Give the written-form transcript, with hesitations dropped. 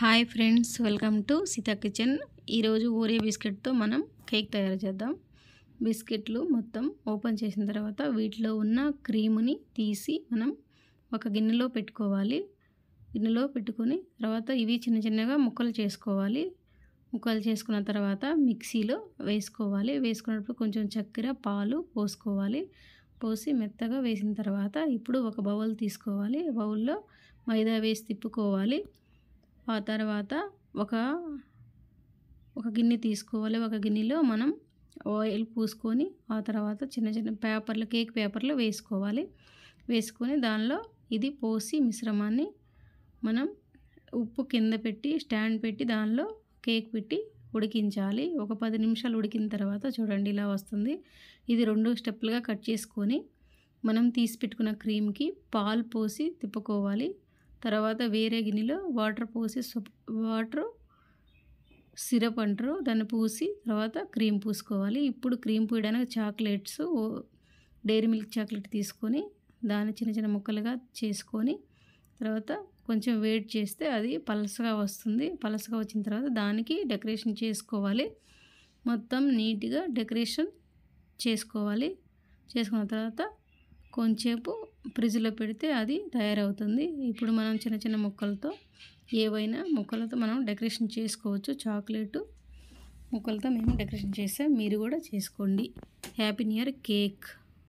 Hi friends, welcome to Sita kitchen. ఈరోజు Oreo బిస్కెట్తో మనం cake తయారు చేద్దాం. బిస్కెట్లు మొత్తం ఓపెన్ చేసిన తర్వాత వీటిలో ఉన్న క్రీముని తీసి మనం ఒక గిన్నెలో పెట్టుకోవాలి. గిన్నెలో పెట్టుకొని తర్వాత ఇవి చిన్న చిన్నగా ముక్కలు చేసుకోవాలి. ముక్కలు చేసుకున్న తర్వాత మిక్సీలో వేసుకోవాలి. వేసుకున్నప్పుడు కొంచెం చక్కెర, పాలు పోసుకోవాలి. పోసి మెత్తగా వేసిన తర్వాత ఇప్పుడు ఒక బౌల్ తీసుకోవాలి. బౌల్లో మైదా వేసి తిప్పుకోవాలి. ఆ తర్వాత ఒక గిన్నె తీసుకోవాలి. ఒక గిన్నెలో మనం ఆయిల్ పూసుకొని ఆ తర్వాత చిన్న చిన్న పేపర్లు, కేక్ పేపర్లు వేసుకోవాలి. వేసుకొని దానిలో ఇది పోసి మిశ్రమాన్ని మనం ఉప్పు కింద పెట్టి స్టాండ్ పెట్టి దానిలో కేక్ పెట్టి ఉడికించాలి. ఒక 10 నిమిషాలు ఉడికిన తర్వాత చూడండి ఇలా వస్తుంది. ఇది 2 స్టెప్పులుగా కట్ చేసుకొని మనం తీసి పెట్టుకున్న క్రీమ్కి పాలు పోసి తిప్పుకోవాలి. తర్వాత వేరే గిన్నెలో వాటర్ పోసి వాటర్ సిరప్ అంటారు దాన్ని పూసి తర్వాత క్రీమ్ పూసుకోవాలి. ఇప్పుడు క్రీమ్ పూయడానికి చాక్లెట్స్, డైరీ మిల్క్ చాక్లెట్ తీసుకొని దాన్ని చిన్న చిన్న ముక్కలుగా చేసుకొని తర్వాత కొంచెం వెయిట్ చేస్తే అది పలసగా వస్తుంది. పలసగా వచ్చిన తర్వాత దానికి డెకరేషన్ చేసుకోవాలి. మొత్తం నీట్గా డెకరేషన్ చేసుకోవాలి. చేసుకున్న తర్వాత కొంచెంసేపు ఫ్రిడ్జ్లో పెడితే అది తయారవుతుంది. ఇప్పుడు మనం చిన్న చిన్న ముక్కలతో ఏవైనా ముక్కలతో మనం డెకరేషన్ చేసుకోవచ్చు. చాక్లెట్ ముక్కలతో మేము డెకరేషన్ చేసాం, మీరు కూడా చేసుకోండి. Happy new year cake.